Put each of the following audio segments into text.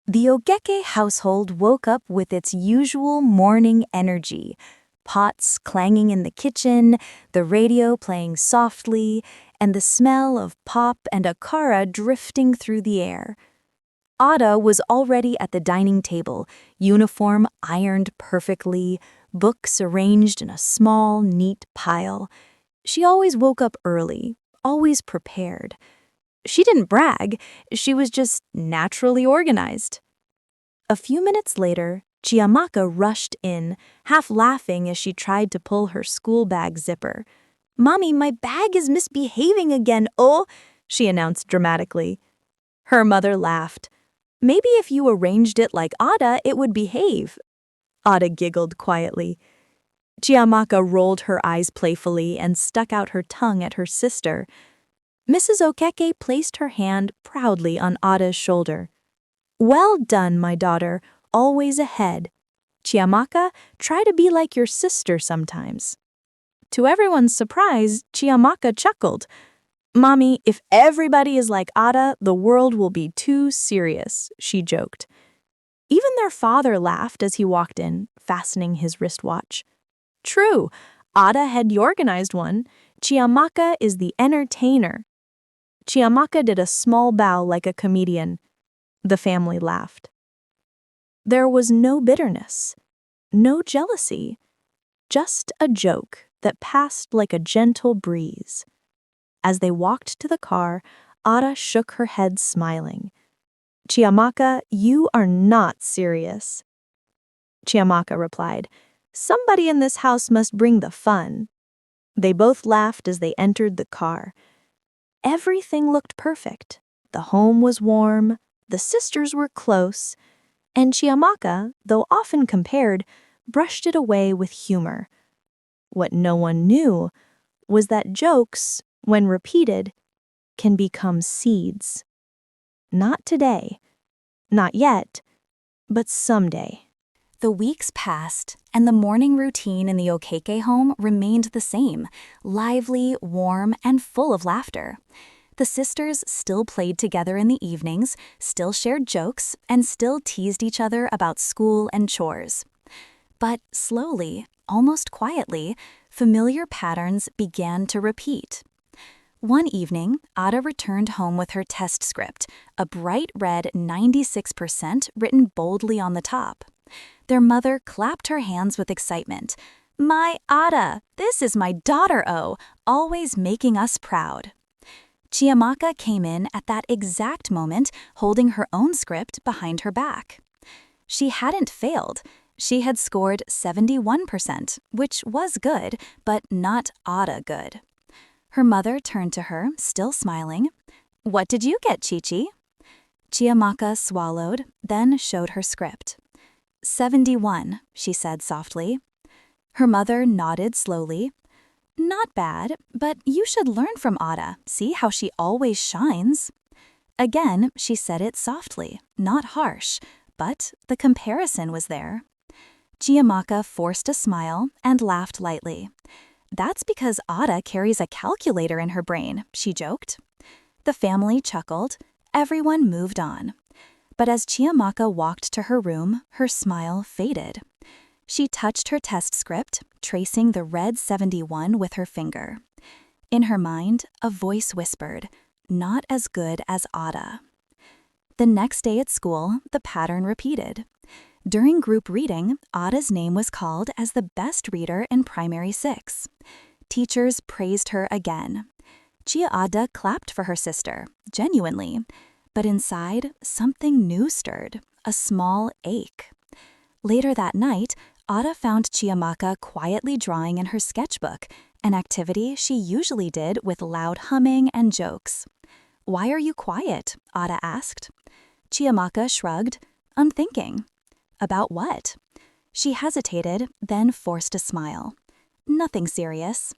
The Ogeke household woke up with its usual morning energy. Pots clanging in the kitchen, the radio playing softly, and the smell of pop and akara drifting through the air. Ada was already at the dining table, uniform ironed perfectly, books arranged in a small, neat pile. She always woke up early, always prepared. She didn't brag, she was just naturally organized. A few minutes later, Chiamaka rushed in, half laughing as she tried to pull her school bag zipper. "Mommy, my bag is misbehaving again, oh," she announced dramatically. Her mother laughed. "Maybe if you arranged it like Ada, it would behave." Ada giggled quietly. Chiamaka rolled her eyes playfully and stuck out her tongue at her sister. Mrs. Okeke placed her hand proudly on Ada's shoulder. "Well done, my daughter, always ahead. Chiamaka, try to be like your sister sometimes." To everyone's surprise, Chiamaka chuckled. "Mommy, if everybody is like Ada, the world will be too serious," she joked. Even their father laughed as he walked in, fastening his wristwatch. True, Ada had the organized one. Chiamaka is the entertainer. Chiamaka did a small bow like a comedian. The family laughed. There was no bitterness, no jealousy, just a joke that passed like a gentle breeze. As they walked to the car, Ada shook her head smiling. "Chiamaka, you are not serious." Chiamaka replied, "Somebody in this house must bring the fun." They both laughed as they entered the car. Everything looked perfect. The home was warm, the sisters were close, and Chiamaka, though often compared, brushed it away with humor. What no one knew was that jokes, when repeated, can become seeds. Not today, not yet, but someday. The weeks passed, and the morning routine in the Okeke home remained the same, lively, warm, and full of laughter. The sisters still played together in the evenings, still shared jokes, and still teased each other about school and chores. But slowly, almost quietly, familiar patterns began to repeat. One evening, Ada returned home with her test script, a bright red 96% written boldly on the top. Their mother clapped her hands with excitement. "My Ada, this is my daughter O, always making us proud." Chiamaka came in at that exact moment, holding her own script behind her back. She hadn't failed. She had scored 71%, which was good, but not Ada good. Her mother turned to her, still smiling. "What did you get, Chichi?" Chiamaka swallowed, then showed her script. 71, she said softly. Her mother nodded slowly. "Not bad, but you should learn from Ada. See how she always shines." Again, she said it softly, not harsh, but the comparison was there. Chiamaka forced a smile and laughed lightly. "That's because Ada carries a calculator in her brain," she joked. The family chuckled. Everyone moved on. But as Chiamaka walked to her room, her smile faded. She touched her test script, tracing the red 71 with her finger. In her mind, a voice whispered, "Not as good as Ada." The next day at school, the pattern repeated. During group reading, Ada's name was called as the best reader in Primary 6. Teachers praised her again. Chia Ada clapped for her sister, genuinely. But inside, something new stirred, a small ache. Later that night, Ada found Chiamaka quietly drawing in her sketchbook, an activity she usually did with loud humming and jokes. "Why are you quiet?" Ada asked. Chiamaka shrugged. "I'm thinking." "About what?" She hesitated, then forced a smile. "Nothing serious."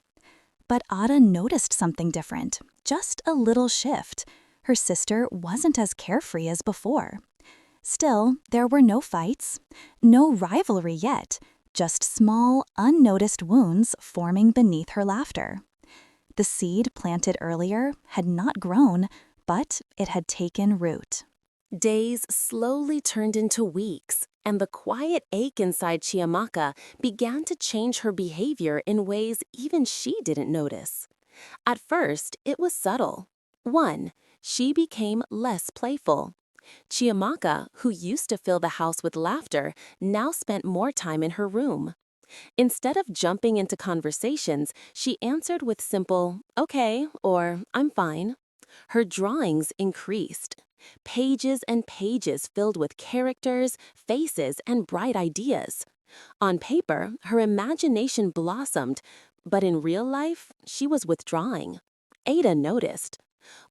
But Ada noticed something different, just a little shift. Her sister wasn't as carefree as before. Still, there were no fights, no rivalry yet, just small, unnoticed wounds forming beneath her laughter. The seed planted earlier had not grown, but it had taken root. Days slowly turned into weeks, and the quiet ache inside Chiamaka began to change her behavior in ways even she didn't notice. At first, it was subtle. 1. She became less playful. Chiamaka, who used to fill the house with laughter, now spent more time in her room. Instead of jumping into conversations, she answered with simple, "Okay," or "I'm fine." Her drawings increased. Pages and pages filled with characters, faces, and bright ideas. On paper, her imagination blossomed, but in real life, she was withdrawing. Ada noticed.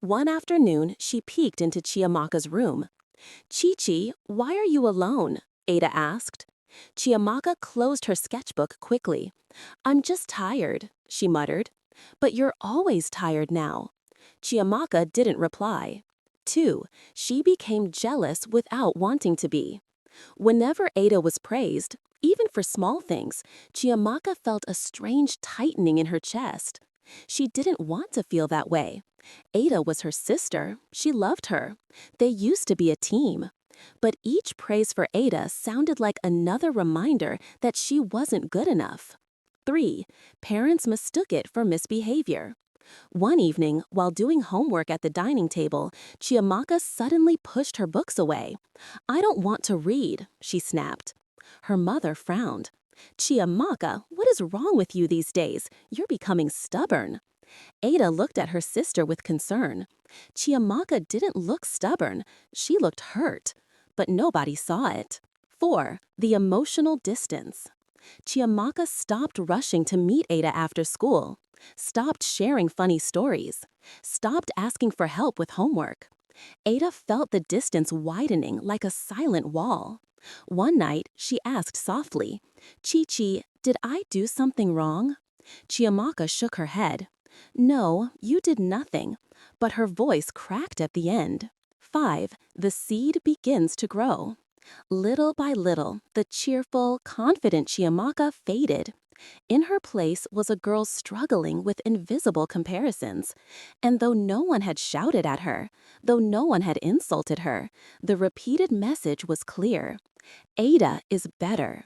One afternoon, she peeked into Chiamaka's room. "Chi-Chi, why are you alone?" Ada asked. Chiamaka closed her sketchbook quickly. "I'm just tired," she muttered. "But you're always tired now." Chiamaka didn't reply. 2. She became jealous without wanting to be. Whenever Ada was praised, even for small things, Chiamaka felt a strange tightening in her chest. She didn't want to feel that way. Ada was her sister. She loved her. They used to be a team. But each praise for Ada sounded like another reminder that she wasn't good enough. 3. Parents mistook it for misbehavior. One evening, while doing homework at the dining table, Chiamaka suddenly pushed her books away. "I don't want to read," she snapped. Her mother frowned. "Chiamaka, what is wrong with you these days? You're becoming stubborn." Ada looked at her sister with concern. Chiamaka didn't look stubborn. She looked hurt. But nobody saw it. 4. The emotional distance. Chiamaka stopped rushing to meet Ada after school, stopped sharing funny stories, stopped asking for help with homework. Ada felt the distance widening like a silent wall. One night, she asked softly, "Chi-Chi, did I do something wrong?" Chiamaka shook her head. "No, you did nothing," but her voice cracked at the end. 5. The seed begins to grow. Little by little, the cheerful, confident Chiamaka faded. In her place was a girl struggling with invisible comparisons. And though no one had shouted at her, though no one had insulted her, the repeated message was clear. Ada is better.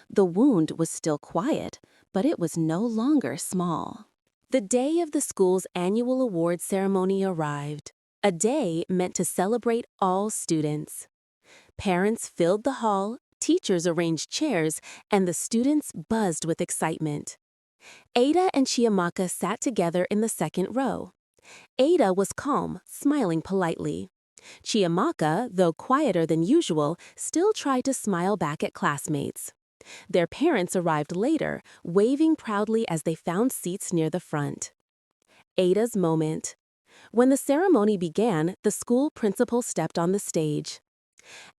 The wound was still quiet, but it was no longer small. The day of the school's annual award ceremony arrived, a day meant to celebrate all students. Parents filled the hall, teachers arranged chairs, and the students buzzed with excitement. Ada and Chiamaka sat together in the second row. Ada was calm, smiling politely. Chiamaka, though quieter than usual, still tried to smile back at classmates. Their parents arrived later, waving proudly as they found seats near the front. Ada's moment. When the ceremony began, the school principal stepped on the stage.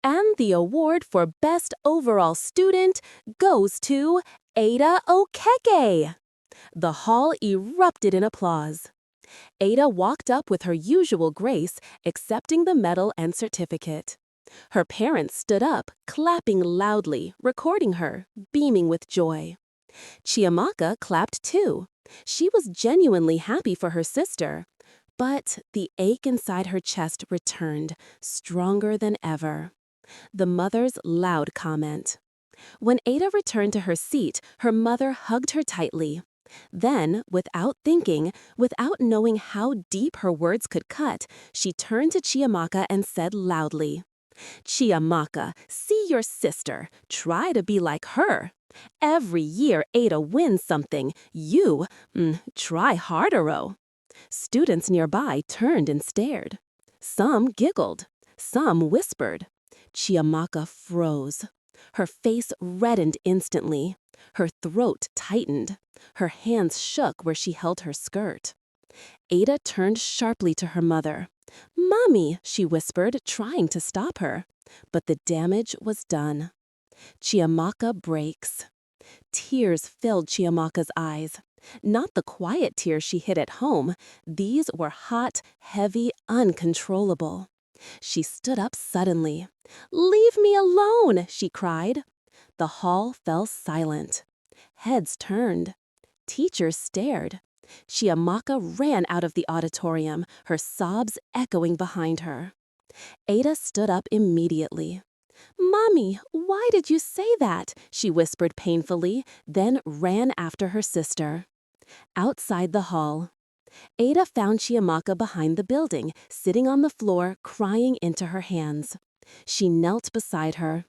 "And the award for Best Overall Student goes to Ada Okeke." The hall erupted in applause. Ada walked up with her usual grace, accepting the medal and certificate. Her parents stood up, clapping loudly, recording her, beaming with joy. Chiamaka clapped too. She was genuinely happy for her sister. But the ache inside her chest returned, stronger than ever. The mother's loud comment. When Ada returned to her seat, her mother hugged her tightly. Then, without thinking, without knowing how deep her words could cut, she turned to Chiamaka and said loudly, "Chiamaka, see your sister. Try to be like her. Every year Ada wins something. You, try harder-o." Students nearby turned and stared. Some giggled. Some whispered. Chiamaka froze. Her face reddened instantly. Her throat tightened. Her hands shook where she held her skirt. Ada turned sharply to her mother. "Mommy," she whispered, trying to stop her. But the damage was done. Chiamaka breaks. Tears filled Chiamaka's eyes. Not the quiet tears she hid at home. These were hot, heavy, uncontrollable. She stood up suddenly. "Leave me alone!" she cried. The hall fell silent. Heads turned. Teachers stared. Chiamaka ran out of the auditorium, her sobs echoing behind her. Ada stood up immediately. "Mommy, why did you say that?" she whispered painfully, then ran after her sister. Outside the hall, Ada found Chiamaka behind the building, sitting on the floor, crying into her hands. She knelt beside her.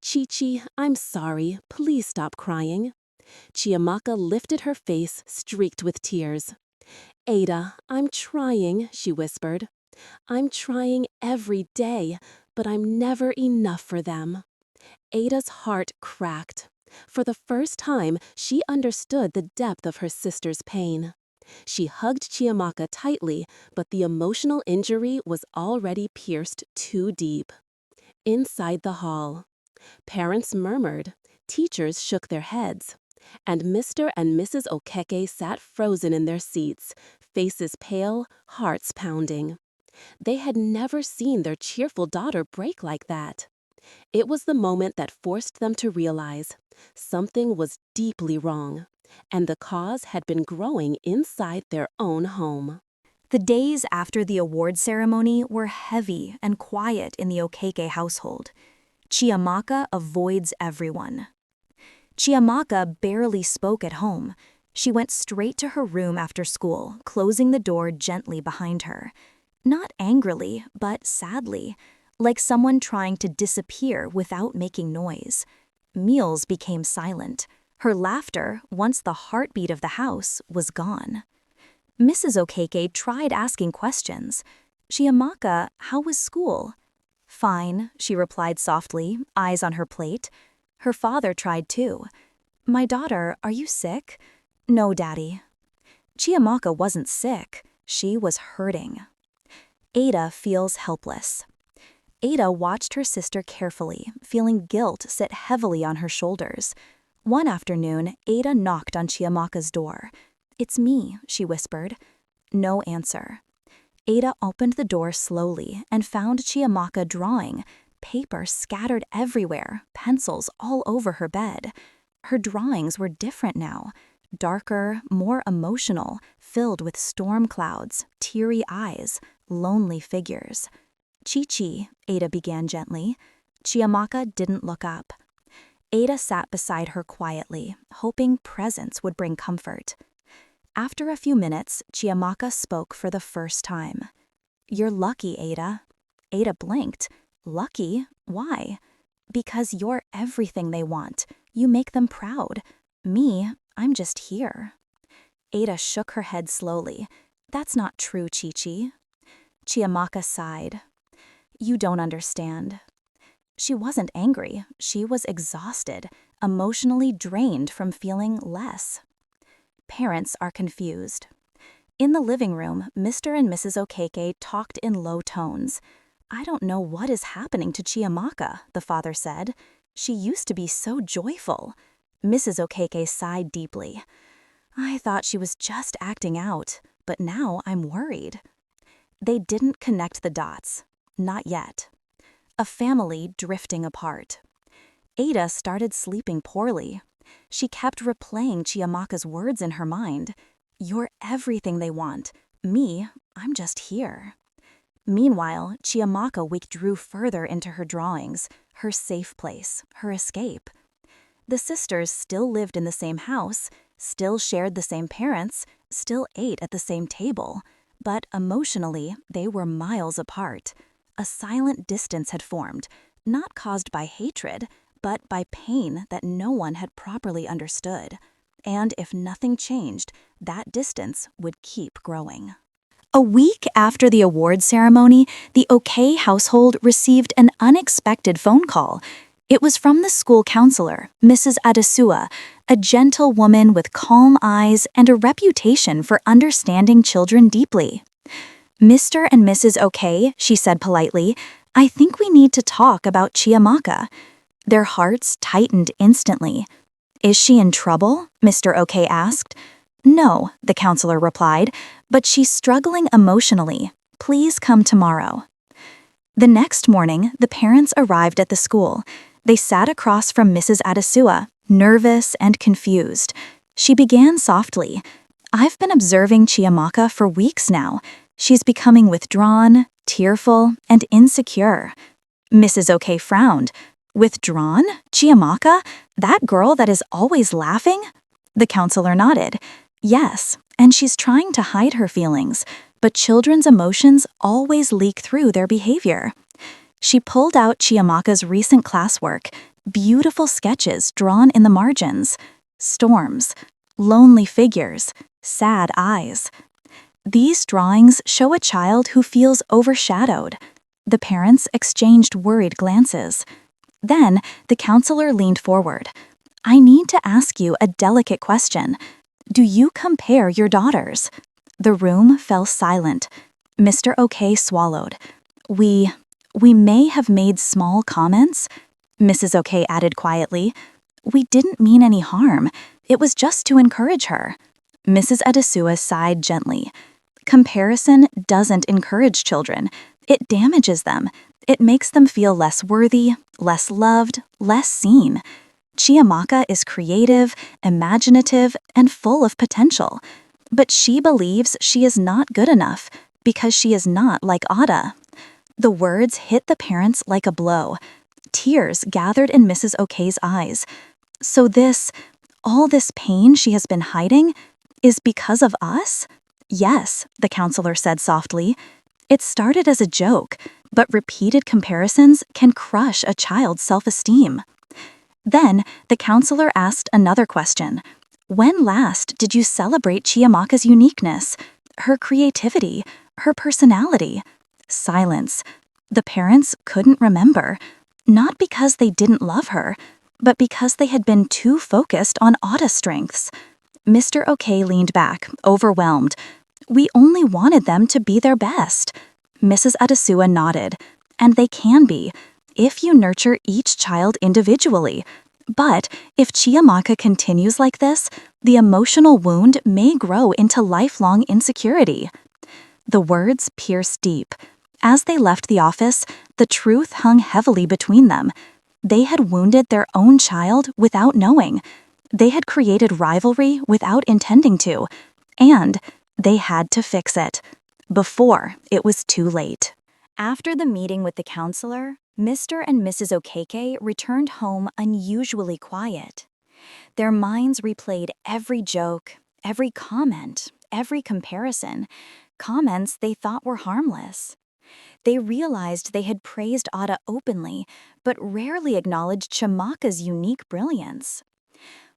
"Chi-Chi, I'm sorry. Please stop crying." Chiamaka lifted her face, streaked with tears. "Ada, I'm trying," she whispered. "I'm trying every day, but I'm never enough for them." Ada's heart cracked. For the first time, she understood the depth of her sister's pain. She hugged Chiamaka tightly, but the emotional injury was already pierced too deep. Inside the hall, parents murmured, teachers shook their heads, and Mr. and Mrs. Okeke sat frozen in their seats, faces pale, hearts pounding. They had never seen their cheerful daughter break like that. It was the moment that forced them to realize something was deeply wrong, and the cause had been growing inside their own home. The days after the award ceremony were heavy and quiet in the Okeke household. Chiamaka avoids everyone. Chiamaka barely spoke at home. She went straight to her room after school, closing the door gently behind her. Not angrily, but sadly, like someone trying to disappear without making noise. Meals became silent. Her laughter, once the heartbeat of the house, was gone. Mrs. Okeke tried asking questions. "Chiamaka, how was school?" "Fine," she replied softly, eyes on her plate. Her father tried too. "My daughter, are you sick?" "No, Daddy." Chiamaka wasn't sick. She was hurting. Ada feels helpless. Ada watched her sister carefully, feeling guilt sit heavily on her shoulders. One afternoon, Ada knocked on Chiamaka's door. "It's me," she whispered. No answer. Ada opened the door slowly and found Chiamaka drawing, paper scattered everywhere, pencils all over her bed. Her drawings were different now, darker, more emotional, filled with storm clouds, teary eyes, lonely figures. "Chi-Chi," Ada began gently. Chiamaka didn't look up. Ada sat beside her quietly, hoping presence would bring comfort. After a few minutes, Chiamaka spoke for the first time. "You're lucky, Ada." Ada blinked. "Lucky? Why?" "Because you're everything they want. You make them proud. Me, I'm just here." Ada shook her head slowly. "That's not true, Chi-Chi." Chiamaka sighed. "You don't understand." She wasn't angry. She was exhausted, emotionally drained from feeling less. Parents are confused. In the living room, Mr. and Mrs. Okeke talked in low tones. "I don't know what is happening to Chiamaka," the father said. "She used to be so joyful." Mrs. Okeke sighed deeply. "I thought she was just acting out, but now I'm worried." They didn't connect the dots. Not yet. A family drifting apart. Ada started sleeping poorly. She kept replaying Chiamaka's words in her mind. "You're everything they want. Me, I'm just here." Meanwhile, Chiamaka withdrew further into her drawings, her safe place, her escape. The sisters still lived in the same house, still shared the same parents, still ate at the same table, but emotionally, they were miles apart. A silent distance had formed, not caused by hatred, but by pain that no one had properly understood. And if nothing changed, that distance would keep growing. A week after the award ceremony, the OK household received an unexpected phone call. It was from the school counselor, Mrs. Adesua, a gentle woman with calm eyes and a reputation for understanding children deeply. "Mr. and Mrs. OK," she said politely, "I think we need to talk about Chiamaka." Their hearts tightened instantly. "Is she in trouble?" Mr. OK asked. "No," the counselor replied, "but she's struggling emotionally. Please come tomorrow." The next morning, the parents arrived at the school. They sat across from Mrs. Adesua, nervous and confused. She began softly. "I've been observing Chiamaka for weeks now. She's becoming withdrawn, tearful and insecure. Mrs. OK frowned. Withdrawn? Chiamaka? That girl that is always laughing? The counselor nodded. Yes, and she's trying to hide her feelings, but children's emotions always leak through their behavior. She pulled out Chiamaka's recent classwork, beautiful sketches drawn in the margins. Storms, lonely figures, sad eyes. These drawings show a child who feels overshadowed. The parents exchanged worried glances. Then, the counselor leaned forward. I need to ask you a delicate question. Do you compare your daughters? The room fell silent. Mr. OK swallowed. We may have made small comments, Mrs. OK added quietly. We didn't mean any harm. It was just to encourage her. Mrs. Adesua sighed gently. Comparison doesn't encourage children. It damages them. It makes them feel less worthy, less loved, less seen. Chiamaka is creative, imaginative, and full of potential. But she believes she is not good enough because she is not like Ada. The words hit the parents like a blow. Tears gathered in Mrs. Ok's eyes. So all this pain she has been hiding, is because of us? Yes, the counselor said softly. It started as a joke, but repeated comparisons can crush a child's self-esteem. Then, the counselor asked another question. When last did you celebrate Chiamaka's uniqueness, her creativity, her personality? Silence. The parents couldn't remember, not because they didn't love her, but because they had been too focused on Ada's strengths. Mr. OK leaned back, overwhelmed. We only wanted them to be their best. Mrs. Adesua nodded. And they can be, if you nurture each child individually. But if Chiamaka continues like this, the emotional wound may grow into lifelong insecurity. The words pierced deep. As they left the office, the truth hung heavily between them. They had wounded their own child without knowing. They had created rivalry without intending to. And they had to fix it before it was too late. After the meeting with the counselor, Mr. and Mrs. Okeke returned home unusually quiet. Their minds replayed every joke, every comment, every comparison, comments they thought were harmless. They realized they had praised Ada openly, but rarely acknowledged Chiamaka's unique brilliance.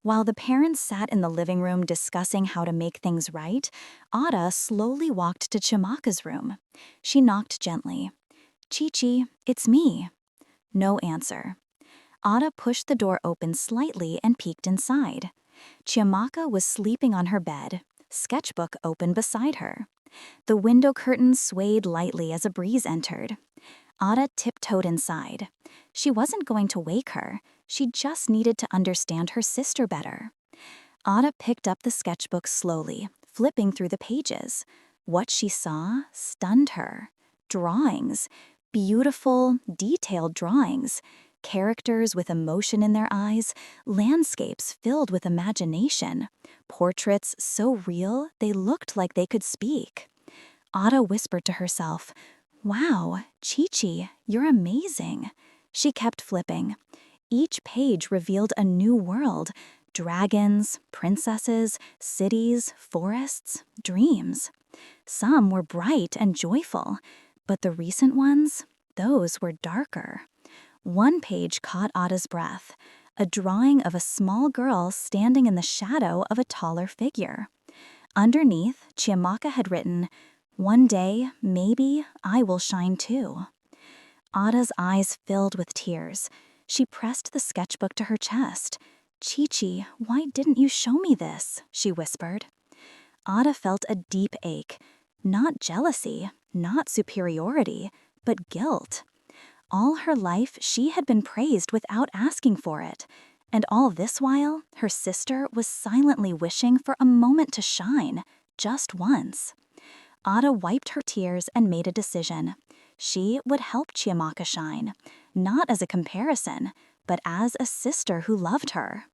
While the parents sat in the living room discussing how to make things right, Ada slowly walked to Chiamaka's room. She knocked gently. Chi-Chi, it's me. No answer. Ada pushed the door open slightly and peeked inside. Chiamaka was sleeping on her bed, sketchbook open beside her. The window curtains swayed lightly as a breeze entered. Ada tiptoed inside. She wasn't going to wake her. She just needed to understand her sister better. Ada picked up the sketchbook slowly, flipping through the pages. What she saw stunned her. Drawings. Beautiful, detailed drawings. Characters with emotion in their eyes. Landscapes filled with imagination. Portraits so real they looked like they could speak. Ada whispered to herself, Wow, Chi-Chi, you're amazing. She kept flipping. Each page revealed a new world. Dragons, princesses, cities, forests, dreams. Some were bright and joyful, but the recent ones, those were darker. One page caught Ada's breath, a drawing of a small girl standing in the shadow of a taller figure. Underneath, Chiamaka had written, One day, maybe, I will shine too. Ada's eyes filled with tears. She pressed the sketchbook to her chest. Chi-Chi, why didn't you show me this? She whispered. Ada felt a deep ache. Not jealousy, not superiority, but guilt. All her life, she had been praised without asking for it. And all this while, her sister was silently wishing for a moment to shine, just once. Ada wiped her tears and made a decision. She would help Chiamaka shine, not as a comparison, but as a sister who loved her.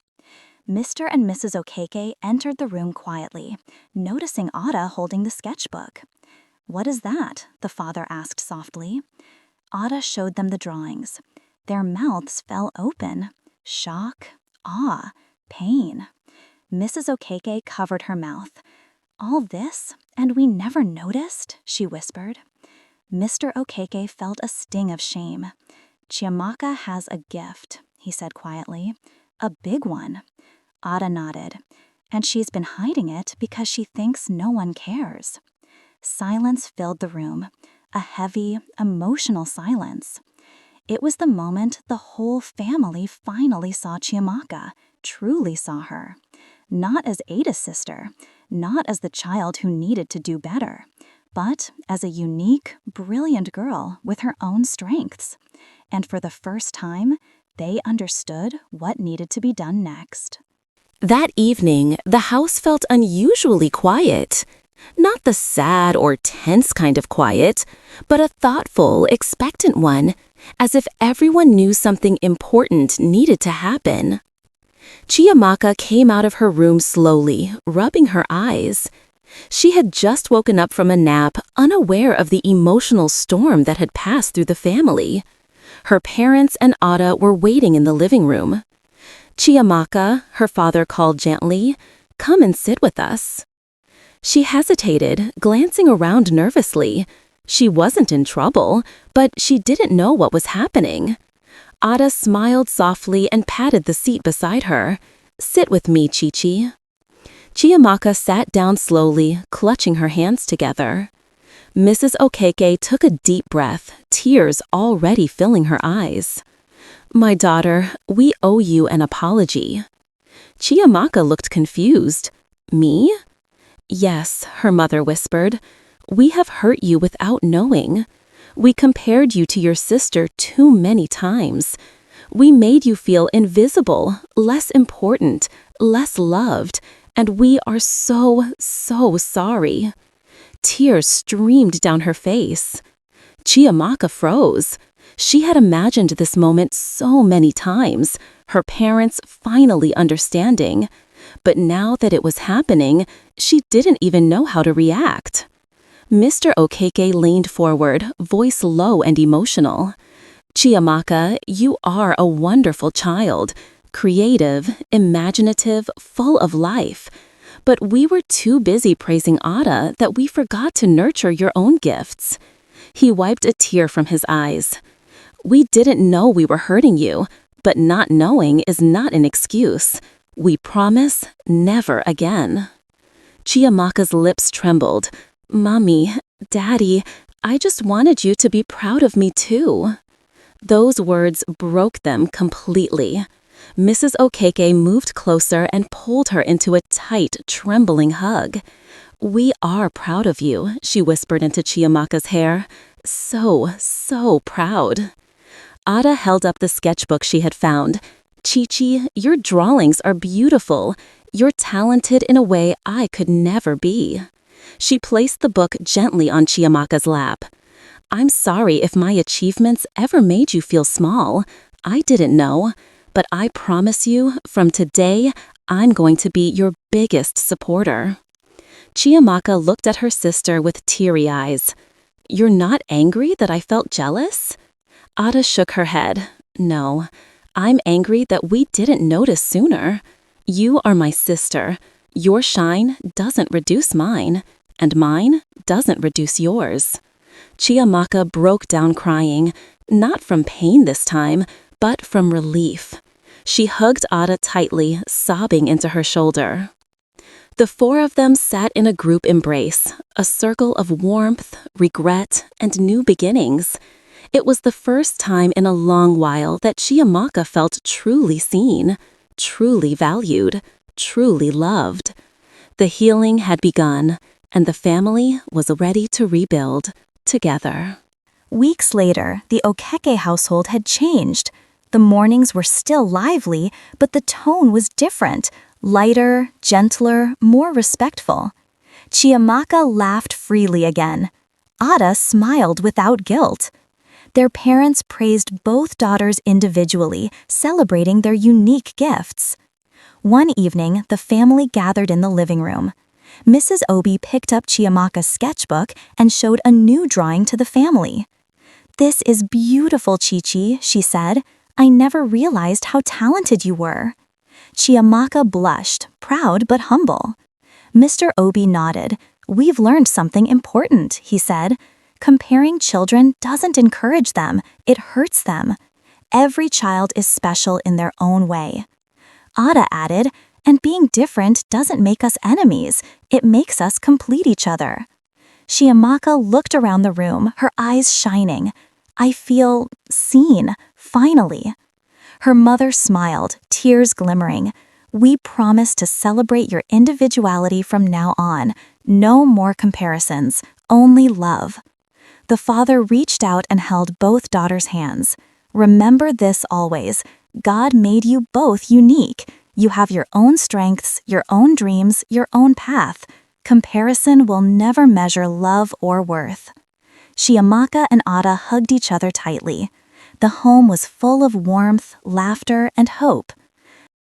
Mr. and Mrs. Okeke entered the room quietly, noticing Ada holding the sketchbook. "What is that?" the father asked softly. Ada showed them the drawings. Their mouths fell open. Shock, awe, pain. Mrs. Okeke covered her mouth. "All this, and we never noticed?" she whispered. Mr. Okeke felt a sting of shame. "Chiamaka has a gift," he said quietly. "A big one." Ada nodded. "And she's been hiding it because she thinks no one cares." Silence filled the room, a heavy, emotional silence. It was the moment the whole family finally saw Chiamaka, truly saw her. Not as Ada's sister, not as the child who needed to do better, but as a unique, brilliant girl with her own strengths. And for the first time, they understood what needed to be done next. That evening, the house felt unusually quiet. Not the sad or tense kind of quiet, but a thoughtful, expectant one, as if everyone knew something important needed to happen. Chiamaka came out of her room slowly, rubbing her eyes. She had just woken up from a nap, unaware of the emotional storm that had passed through the family. Her parents and Ada were waiting in the living room. "Chiamaka," her father called gently, "come and sit with us." She hesitated, glancing around nervously. She wasn't in trouble, but she didn't know what was happening. Ada smiled softly and patted the seat beside her. "Sit with me, Chichi." Chiamaka sat down slowly, clutching her hands together. Mrs. Okeke took a deep breath, tears already filling her eyes. "My daughter, we owe you an apology." Chiamaka looked confused. "Me?" "Yes," her mother whispered. "We have hurt you without knowing. We compared you to your sister too many times. We made you feel invisible, less important, less loved, and we are so, so sorry." Tears streamed down her face. Chiamaka froze. She had imagined this moment so many times, her parents finally understanding. But now that it was happening, she didn't even know how to react. Mr. Okeke leaned forward, voice low and emotional. "Chiamaka, you are a wonderful child, creative, imaginative, full of life. But we were too busy praising Ada that we forgot to nurture your own gifts." He wiped a tear from his eyes. "We didn't know we were hurting you, but not knowing is not an excuse. We promise never again." Chiamaka's lips trembled. "Mommy, Daddy, I just wanted you to be proud of me too." Those words broke them completely. Mrs. Okeke moved closer and pulled her into a tight, trembling hug. "We are proud of you," she whispered into Chiamaka's hair. "So, so proud." Ada held up the sketchbook she had found. "Chichi, your drawings are beautiful. You're talented in a way I could never be." She placed the book gently on Chiamaka's lap. "I'm sorry if my achievements ever made you feel small. I didn't know. But I promise you, from today, I'm going to be your biggest supporter." Chiamaka looked at her sister with teary eyes. "You're not angry that I felt jealous?" Ada shook her head. "No, I'm angry that we didn't notice sooner. You are my sister. Your shine doesn't reduce mine, and mine doesn't reduce yours." Chiamaka broke down crying, not from pain this time, but from relief. She hugged Ada tightly, sobbing into her shoulder. The four of them sat in a group embrace, a circle of warmth, regret, and new beginnings. It was the first time in a long while that Chiamaka felt truly seen, truly valued, truly loved. The healing had begun, and the family was ready to rebuild together. Weeks later, the Okeke household had changed. The mornings were still lively, but the tone was different, lighter, gentler, more respectful. Chiamaka laughed freely again. Ada smiled without guilt. Their parents praised both daughters individually, celebrating their unique gifts. One evening, the family gathered in the living room. Mrs. Obi picked up Chiamaka's sketchbook and showed a new drawing to the family. "This is beautiful, Chi-Chi," she said. "I never realized how talented you were." Chiamaka blushed, proud but humble. Mr. Obi nodded. "We've learned something important," he said. "Comparing children doesn't encourage them, it hurts them. Every child is special in their own way." Ada added, "And being different doesn't make us enemies, it makes us complete each other." Chiamaka looked around the room, her eyes shining. "I feel seen, finally." Her mother smiled, tears glimmering. "We promise to celebrate your individuality from now on. No more comparisons, only love." The father reached out and held both daughters' hands. "Remember this always. God made you both unique. You have your own strengths, your own dreams, your own path. Comparison will never measure love or worth." Chiamaka and Ada hugged each other tightly. The home was full of warmth, laughter, and hope.